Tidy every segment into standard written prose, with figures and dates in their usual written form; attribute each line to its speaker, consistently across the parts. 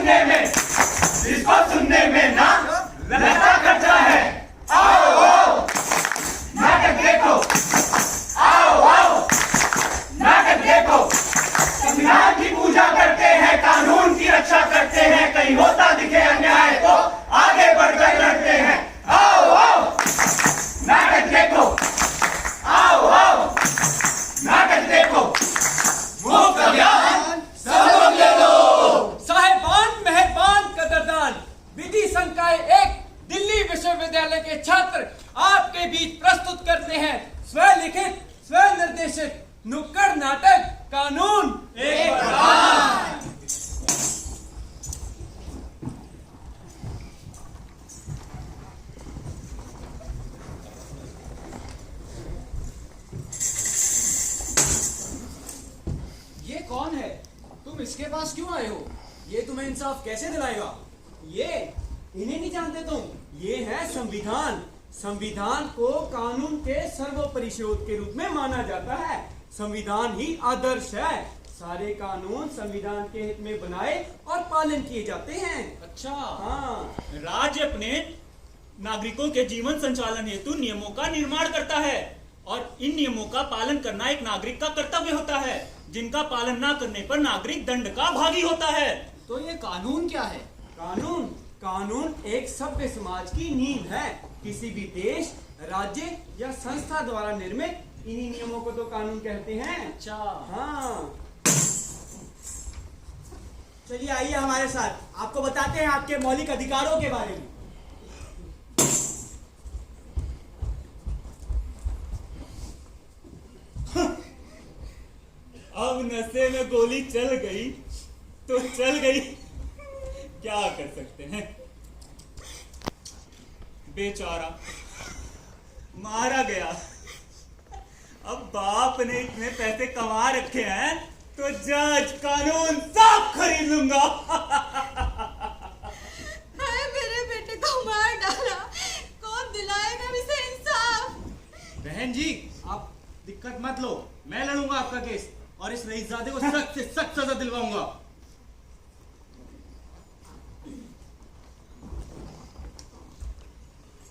Speaker 1: सुनने में, इसको सुनने में ना लगता खर्चा है। आओ आओ नाटक देखो, आओ आओ नाटक देखो। संविधान की पूजा करते हैं, कानून की रक्षा करते हैं, कहीं होता दिखे अन्याय तो आगे बढ़कर लड़ते हैं। आओ आओ नाटक देखो, आओ आओ नाटक देखो। मुफ्त अभियान सब लोग ले लो।
Speaker 2: साहेबान, मेहरबान, कदरदान, विधि संकाय 1 दिल्ली विश्वविद्यालय के छात्र आपके बीच प्रस्तुत करते हैं स्वलिखित स्व निर्देशित नुक्कड़ नाटक कानून एक वरदान।
Speaker 3: ये कौन है? तुम इसके पास क्यों आए हो? ये तुम्हें इंसाफ कैसे दिलाएगा?
Speaker 2: ये इन्हें नहीं जानते तुम? ये है संविधान। संविधान को कानून के सर्वोपरि स्रोत के रूप में माना जाता है। संविधान ही आदर्श है। सारे कानून संविधान के हित में बनाए और पालन किए जाते हैं।
Speaker 3: अच्छा।
Speaker 2: हाँ,
Speaker 4: राज्य अपने नागरिकों के जीवन संचालन हेतु नियमों का निर्माण करता है और इन नियमों का पालन करना एक नागरिक का कर्तव्य होता है, जिनका पालन न करने पर नागरिक दंड का भागी होता है।
Speaker 3: तो ये कानून क्या है?
Speaker 2: कानून कानून एक सभ्य समाज की नींव है। किसी भी देश, राज्य या संस्था द्वारा निर्मित इन्हीं नियमों को तो कानून कहते हैं।
Speaker 3: अच्छा।
Speaker 2: हाँ,
Speaker 5: चलिए आइए हमारे साथ, आपको बताते हैं आपके मौलिक अधिकारों के बारे में।
Speaker 4: अब नशे में गोली चल गई तो चल गई, क्या कर सकते हैं। बेचारा मारा गया। अब बाप ने इतने पैसे कमा रखे हैं तो जज कानून सब खरीद लूंगा।
Speaker 6: हाय, मेरे बेटे को मार डाला, कौन दिलाएगा इसे इंसाफ?
Speaker 5: बहन जी, आप दिक्कत मत लो, मैं लड़ूंगा आपका केस और इस रईसजादे को सख्त से सख्त सजा दिलवाऊंगा।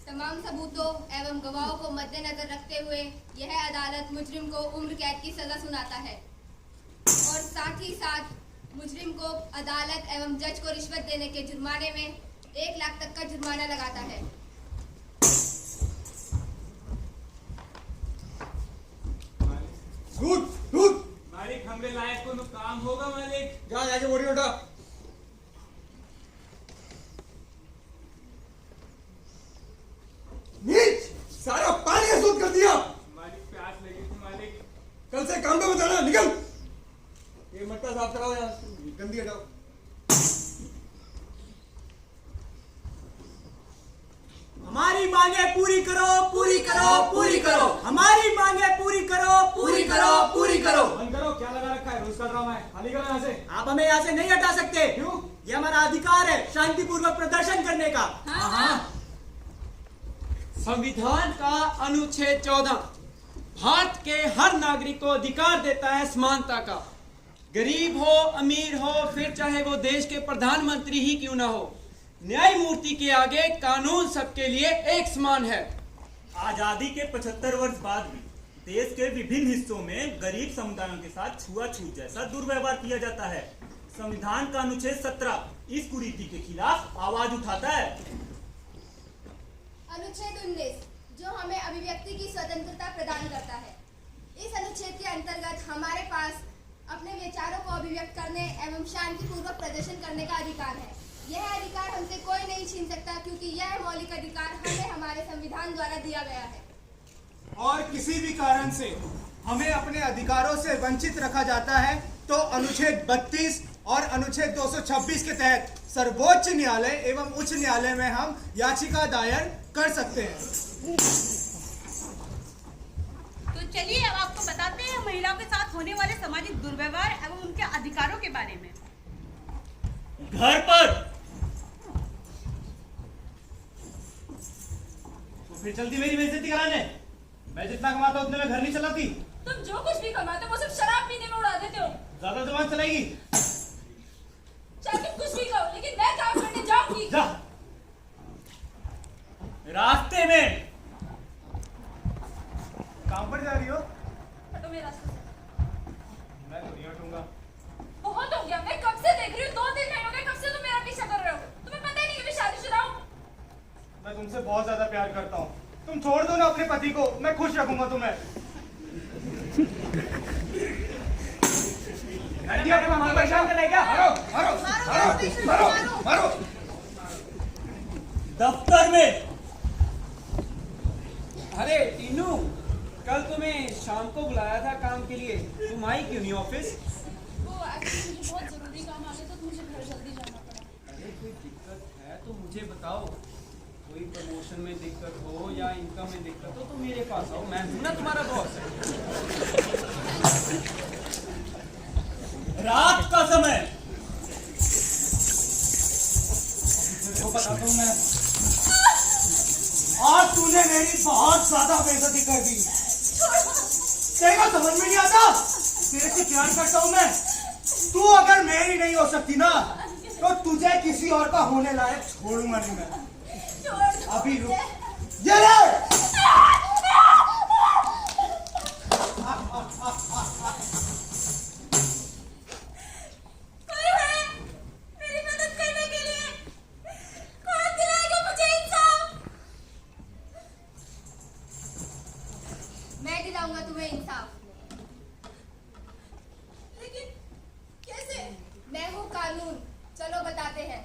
Speaker 6: तमाम सबूतों एवं गवाहों को मद्देनजर रखते हुए यह अदालत मुजरिम को उम्र कैद की सजा सुनाता है और साथ ही साथ मुजरिम को अदालत एवं जज को रिश्वत देने के जुर्माने में 1 लाख तक का जुर्माना लगाता है।
Speaker 2: मालिक हमरे लायक कोनो काम होगा मालिक?
Speaker 5: जा जाके बोरी उठा। नीच, सारा पानी आसूद कर दिया।
Speaker 2: मालिक प्यास लगी थी मालिक।
Speaker 5: कल से काम पे बताना, निकल। ये मट्टा साफ कराओ, यहाँ गंदी हटाओ। हमारी मांगे पूरी करो, पूरी करो, पूरी करो। हमारी मांगे पूरी करो, पूरी करो, पूरी करो।
Speaker 2: बंद करो, क्या लगा रखा है? रोज का ड्रामा है, खाली करो यहाँ से।
Speaker 5: आप हमें यहाँ से नहीं हटा सकते।
Speaker 2: क्यों?
Speaker 5: ये हमारा अधिकार है शांतिपूर्वक प्रदर्शन करने का।
Speaker 6: हाँ।
Speaker 2: संविधान का अनुच्छेद 14 भारत के हर नागरिक को अधिकार देता है समानता का। गरीब हो, अमीर हो, फिर चाहे वो देश के प्रधानमंत्री ही क्यों ना हो, न्यायमूर्ति के आगे कानून सबके लिए एक समान है।
Speaker 4: आजादी के 75 वर्ष बाद भी देश के विभिन्न हिस्सों में गरीब समुदायों के साथ छुआछूत जैसा दुर्व्यवहार किया जाता है। संविधान का अनुच्छेद 17 इस कुरीति के खिलाफ आवाज उठाता है।
Speaker 6: अनुच्छेद 19 जो हमें अभिव्यक्ति की स्वतंत्रता प्रदान करता है। इस अनुच्छेद के अंतर्गत हमारे पास अपने विचारों को अभिव्यक्त करने एवं शांतिपूर्वक प्रदर्शन करने का अधिकार है। यह अधिकार हमसे कोई नहीं छीन सकता क्योंकि यह मौलिक अधिकार हमें हमारे संविधान द्वारा दिया गया है।
Speaker 5: और किसी भी कारण से हमें अपने अधिकारों से वंचित रखा जाता है तो अनुच्छेद 32 और अनुच्छेद 226 के तहत सर्वोच्च न्यायालय एवं उच्च न्यायालय में हम याचिका दायर कर सकते हैं।
Speaker 7: तो चलिए अब आपको बताते हैं महिलाओं के साथ होने वाले सामाजिक दुर्व्यवहार एवं उनके अधिकारों के बारे में।
Speaker 4: घर पर
Speaker 5: तो फिर चलती मेरी बेइज्जती कराने। मैं जितना कमाता उतने में घर नहीं चलाती।
Speaker 6: तुम जो कुछ भी कमाते हो वो सिर्फ शराब पीने में उड़ा देते हो।
Speaker 5: ज्यादा जुबान चलाएगी।
Speaker 6: चाहे तुम कुछ भी कहो लेकिन
Speaker 5: बहुत ज्यादा प्यार करता हूँ। तुम छोड़ दो ना अपने पति को, मैं खुश रखूंगा तुम्हें। मारो।
Speaker 4: दफ्तर में।
Speaker 2: अरे टीनू, कल तुम्हें शाम को बुलाया था काम के लिए, तुम आई क्यों नहीं ऑफिस?
Speaker 8: वो एक्चुअली मुझे बहुत जरूरी काम आ गया, तो मुझे घर जल्दी जाना पड़ा।
Speaker 2: अरे कोई दिक्कत है तो मुझे बताओ, कोई प्रमोशन में दिक्कत हो या इनकम में दिक्कत हो तो मेरे पास आओ, मैं हूं ना तुम्हारा बॉस।
Speaker 4: रात का समय।
Speaker 5: देखो बताता हूँ मैं, आज तूने मेरी बहुत ज्यादा बेइज्जती कर दी। तेरे को समझ में नहीं आता, तेरे से प्यार करता हूँ मैं। तू अगर मेरी नहीं हो सकती ना, तो तुझे किसी और का होने लायक छोड़ूंगा नहीं मैं। अभी रुक, ये ले।
Speaker 6: मेरी मदद करने के लिए कौन दिलाएगा मुझे इंसाफ? मैं दिलाऊंगा तुम्हें इंसाफ। लेकिन कैसे? मैं हूँ कानून, चलो बताते हैं।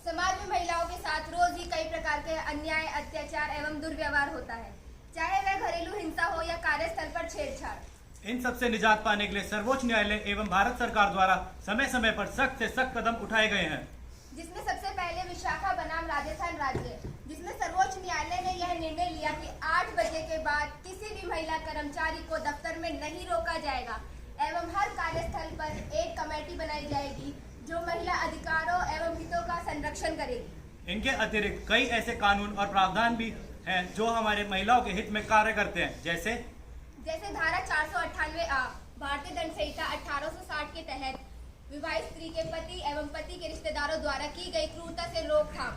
Speaker 6: समाज में महिलाओं के साथ रोज ही कई प्रकार के अन्याय, अत्याचार एवं दुर्व्यवहार होता है, चाहे वह घरेलू हिंसा हो या कार्यस्थल पर छेड़छाड़।
Speaker 9: इन सब से निजात पाने के लिए सर्वोच्च न्यायालय एवं भारत सरकार द्वारा समय समय पर सख्त से सख्त कदम उठाए गए हैं,
Speaker 6: जिसमें सबसे पहले विशाखा बनाम राजस्थान राज्य, जिसमें सर्वोच्च न्यायालय ने यह निर्णय लिया कि 8 बजे के बाद किसी भी महिला कर्मचारी को दफ्तर में नहीं रोका जाएगा एवं हर कार्यस्थल पर एक कमेटी बनाई जाएगी जो महिला अधिकारों एवं हितों का संरक्षण करेगी।
Speaker 9: इनके अतिरिक्त कई ऐसे कानून और प्रावधान भी हैं जो हमारे महिलाओं के हित में कार्य करते हैं, जैसे
Speaker 6: धारा 498A भारतीय दंड संहिता 1860 के तहत विवाहित स्त्री के पति एवं पति के रिश्तेदारों द्वारा की गई क्रूरता से रोकथाम।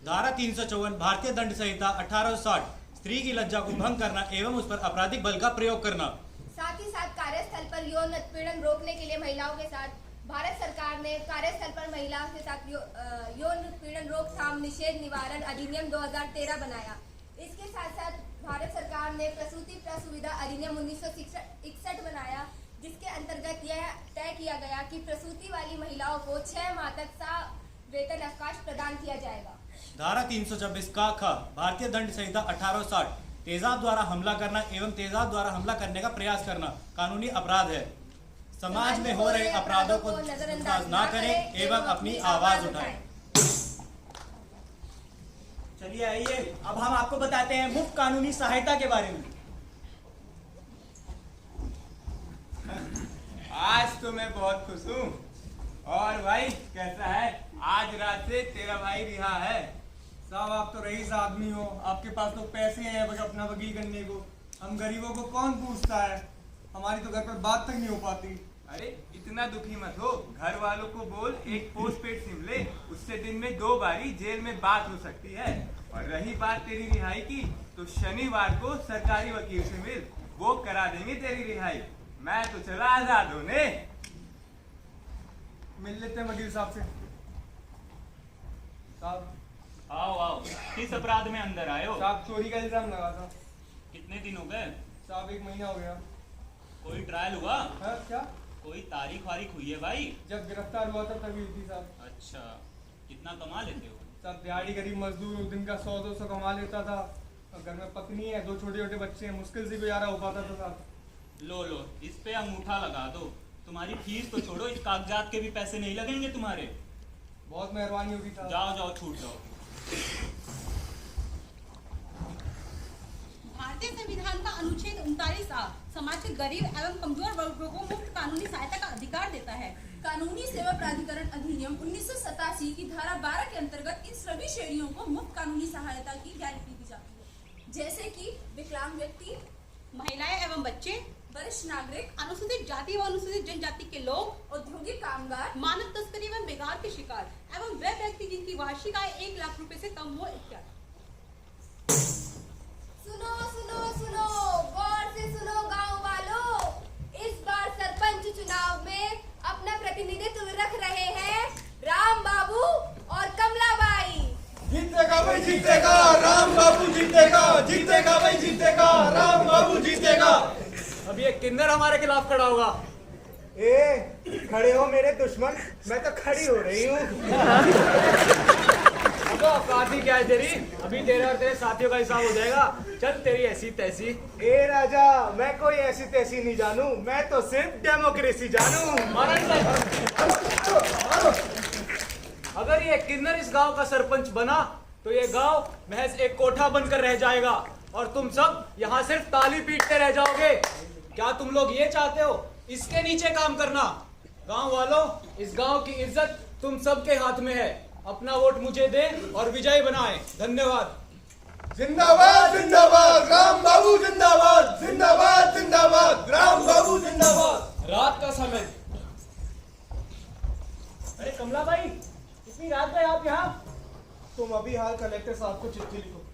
Speaker 9: धारा 354 भारतीय दंड संहिता 1860 स्त्री की लज्जा को भंग करना एवं उस पर आपराधिक बल का प्रयोग करना।
Speaker 6: साथ ही साथ कार्यस्थल पर यौन उत्पीड़न रोकने के लिए महिलाओं के साथ भारत सरकार ने कार्यस्थल पर महिलाओं के साथ यौन उत्पीड़न रोकथाम निषेध निवारण अधिनियम 2013 बनाया। इसके साथ साथ भारत सरकार ने प्रसूति प्रसुविधा अधिनियम 1961 बनाया, जिसके अंतर्गत यह तय किया गया कि प्रसूति वाली महिलाओं को 6 माह तक वेतन अवकाश प्रदान किया जाएगा।
Speaker 9: धारा 326 का ख भारतीय दंड संहिता 1860 तेजाब द्वारा हमला करना एवं तेजाब द्वारा हमला करने का प्रयास करना कानूनी अपराध है। समाज में हो रहे अपराधों को नजरअंदाज ना करें एवं अपनी आवाज उठाएं।
Speaker 2: चलिए आइए, अब हम आपको बताते हैं मुफ्त कानूनी सहायता के बारे में।
Speaker 1: आज तो मैं बहुत खुश हूँ। और भाई कैसा है? आज रात से तेरा भाई रिहा है।
Speaker 5: साहब आप तो रईस आदमी हो, आपके पास तो पैसे हैं बस अपना वकील करने को। हम गरीबों को कौन पूछता है? हमारी तो घर पर बात तक नहीं हो पाती।
Speaker 1: अरे इतना दुखी मत हो, घर वालों को बोल एक पोस्ट पेड सिम ले, उससे दिन में 2 बारी जेल में बात हो सकती है। और रही बात तेरी रिहाई की, तो शनिवार को सरकारी वकील से मिल, वो करा देंगे तेरी रिहाई। मैं तो चला आजाद होने।
Speaker 5: मिल लेते हैं वकील साहब से। साहब
Speaker 4: आओ आओ, किस अपराध में अंदर आए हो?
Speaker 5: साहब चोरी का इल्जाम लगा था।
Speaker 4: कितने दिन हो गए?
Speaker 5: साहब 1 महीना हो गया।
Speaker 4: कोई ट्रायल हुआ?
Speaker 5: है क्या?
Speaker 4: कोई तारीख वारीख हुई है भाई?
Speaker 5: जब गिरफ्तार हुआ था तभी हुई थी साहब।
Speaker 4: अच्छा, कितना कमा लेते हो?
Speaker 5: साहब दिहाड़ी गरीब मजदूर दिन का 100-200 कमा लेता था। और घर में पत्नी है, 2 छोटे-छोटे बच्चे हैं, मुश्किल से गुजारा हो पाता था साहब।
Speaker 4: लो लो, इस पे अंगूठा लगा दो। तुम्हारी फीस तो छोड़ो, इस कागजात के भी पैसे नहीं लगेंगे तुम्हारे।
Speaker 5: बहुत मेहरबानी होगी साहब।
Speaker 4: जाओ जाओ, छूट जाओ।
Speaker 7: भारतीय संविधान का अनुच्छेद 39A समाज के गरीब एवं कमजोर वर्गों को मुफ्त कानूनी सहायता का अधिकार देता है।
Speaker 8: कानूनी सेवा प्राधिकरण अधिनियम 1987 की धारा 12 के अंतर्गत इन सभी श्रेणियों को मुफ्त कानूनी सहायता की गारंटी दी जाती है, जैसे कि विकलांग व्यक्ति,
Speaker 7: महिलाएं एवं बच्चे,
Speaker 8: वरिष्ठ नागरिक,
Speaker 7: अनुसूचित जाति व अनुसूचित जनजाति के लोग,
Speaker 8: औद्योगिक कामगार,
Speaker 7: मानव तस्करी एवं बेगार के शिकार एवं वे व्यक्ति जिनकी वार्षिक आय 1 लाख रुपए से कम हो इत्यादि।
Speaker 6: सुनो सुनो सुनो, गौर से सुनो गांव वालों, इस बार सरपंच चुनाव में अपना प्रतिनिधित्व रख रहे हैं राम बाबू और कमलाबाई।
Speaker 5: जीतेगा भाई जीतेगा, राम बाबू जीतेगा, जीतेगा भाई जीतेगा, राम बाबू जीतेगा।
Speaker 2: अब ये किन्नर हमारे खिलाफ खड़ा होगा।
Speaker 5: ए खड़े हो मेरे दुश्मन, मैं तो खड़ी हो रही हूँ।
Speaker 2: अब अपराधी क्या है तेरी, अभी तेरे और तेरे साथियों का हिसाब हो जाएगा। चल तेरी ऐसी तैसी।
Speaker 5: ए राजा, मैं कोई ऐसी तैसी नहीं जानू, मैं तो सिर्फ डेमोक्रेसी जानू।
Speaker 2: अगर ये किन्नर इस गांव का सरपंच बना तो ये गांव महज एक कोठा बनकर रह जाएगा और तुम सब यहाँ सिर्फ ताली पीटते रह जाओगे। क्या तुम लोग ये चाहते हो इसके नीचे काम करना? गांव वालों, इस गांव की इज्जत तुम सबके हाथ में है। अपना वोट मुझे दें और विजयी बनाएं। धन्यवाद।
Speaker 5: जिंदाबाद जिंदाबाद, राम बाबू जिंदाबाद, जिंदाबाद जिंदाबाद, राम बाबू जिंदाबाद।
Speaker 2: रात का समय। अरे कमला भाई, इतनी रात में आप यहाँ?
Speaker 5: तुम अभी हाल कलेक्टर साहब को चिट्ठी लिखो।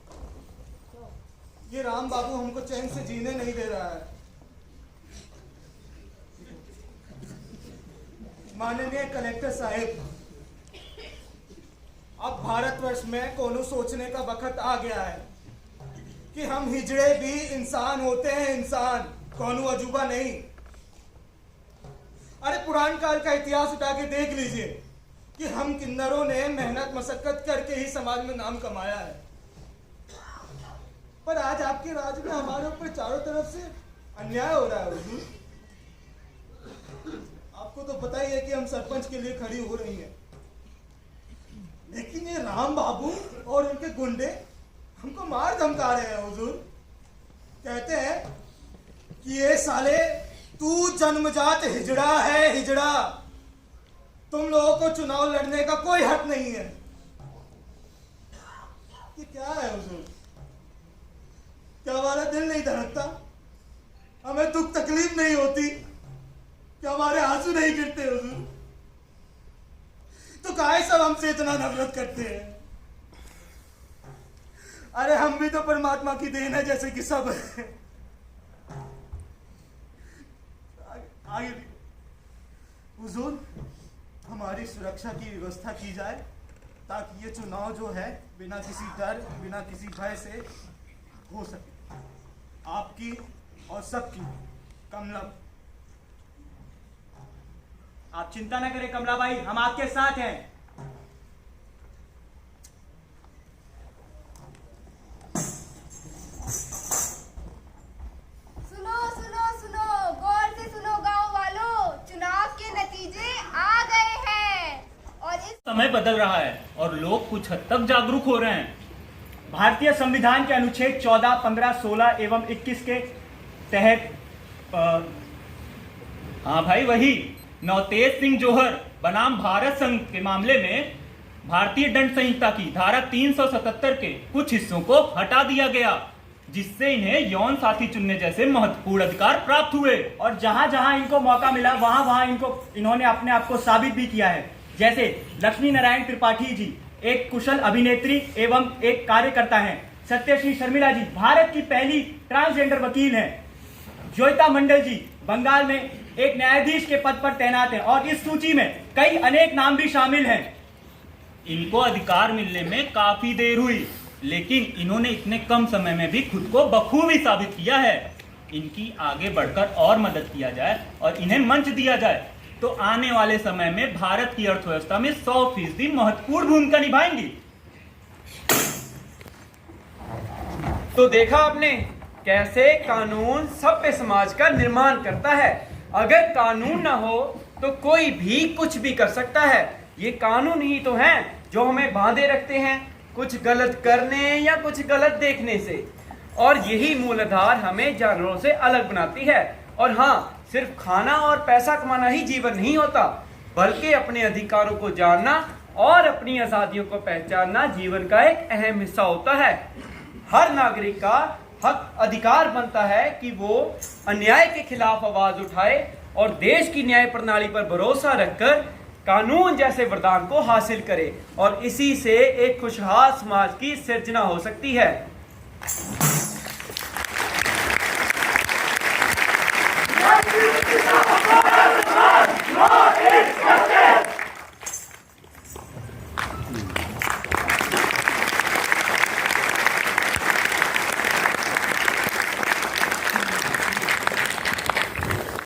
Speaker 5: ये राम बाबू हमको चैन से जीने नहीं दे रहा है। माननीय कलेक्टर साहब, अब भारतवर्ष में कोनो सोचने का वक्त आ गया है कि हम हिजड़े भी इंसान होते हैं, इंसान, कोनो अजूबा नहीं। अरे पुरान काल का इतिहास उठा के देख लीजिए कि हम किन्नरों ने मेहनत मशक्कत करके ही समाज में नाम कमाया है। पर आज आपके राज में हमारे ऊपर चारों तरफ से अन्याय हो रहा है। हुजूर, आपको तो पता ही है कि हम सरपंच के लिए खड़ी हो रही हैं, लेकिन ये राम बाबू और उनके गुंडे हमको मार धमका रहे हैं। हुजूर, कहते हैं कि ये साले तू जन्मजात हिजड़ा है, हिजड़ा, तुम लोगों को चुनाव लड़ने का कोई हक नहीं है। ये क्या है हुजूर? क्या हमारा दिल नहीं धड़कता? हमें दुख तकलीफ नहीं होती? क्या हमारे आंसू नहीं गिरते हुजूर? तो काहे सब हमसे इतना नफरत करते हैं? अरे हम भी तो परमात्मा की देन है जैसे कि सब है। आगे हुजूर, हमारी सुरक्षा की व्यवस्था की जाए ताकि ये चुनाव जो है बिना किसी डर, बिना किसी भय से हो सके। आपकी और सबकी कमला।
Speaker 9: आप चिंता न करें कमला भाई, हम आपके साथ हैं।
Speaker 6: सुनो सुनो सुनो, गौर से सुनो गांव वालों, चुनाव के नतीजे आ गए हैं और इस
Speaker 4: समय बदल रहा है और लोग कुछ हद तक जागरूक हो रहे हैं।
Speaker 9: भारतीय संविधान के अनुच्छेद 14, 15, 16 एवं 21 के तहत
Speaker 4: हाँ भाई, वही नवतेज सिंह जौहर बनाम भारत संघ के मामले में भारतीय दंड संहिता की धारा 377 के कुछ हिस्सों को हटा दिया गया, जिससे इन्हें यौन साथी चुनने जैसे महत्वपूर्ण अधिकार प्राप्त हुए।
Speaker 9: और जहां जहां इनको मौका मिला वहां वहां इन्होंने अपने आप को साबित भी किया है। जैसे लक्ष्मी नारायण त्रिपाठी जी एक कुशल अभिनेत्री एवं एक कार्यकर्ता हैं। सत्यश्री शर्मिला जी भारत की पहली ट्रांसजेंडर वकील हैं। ज्योतिता मंडल जी बंगाल में एक न्यायाधीश के पद पर तैनात हैं और इस सूची में कई अनेक नाम भी शामिल हैं।
Speaker 4: इनको अधिकार मिलने में काफी देर हुई, लेकिन इन्होंने इतने कम समय में भी खुद को बखूबी साबित किया है। इनकी आगे बढ़कर और मदद किया जाए और इन्हें मंच दिया जाए तो आने वाले समय में भारत की अर्थव्यवस्था में 100% महत्वपूर्ण भूमिका निभाएंगी।
Speaker 2: तो देखा आपने कैसे कानून सभ्य समाज का निर्माण करता है। अगर कानून ना हो तो कोई भी कुछ भी कर सकता है। ये कानून ही तो हैं जो हमें बांधे रखते हैं कुछ गलत करने या कुछ गलत देखने से, और यही मूलाधार हमें जानवरों से अलग बनाती है। और हाँ, सिर्फ खाना और पैसा कमाना ही जीवन नहीं होता, बल्कि अपने अधिकारों को जानना और अपनी आजादियों को पहचानना जीवन का एक अहम हिस्सा होता है। हर नागरिक का हक अधिकार बनता है कि वो अन्याय के खिलाफ आवाज उठाए और देश की न्याय प्रणाली पर भरोसा रखकर कानून जैसे वरदान को हासिल करे, और इसी से एक खुशहाल समाज की सृजना हो सकती है।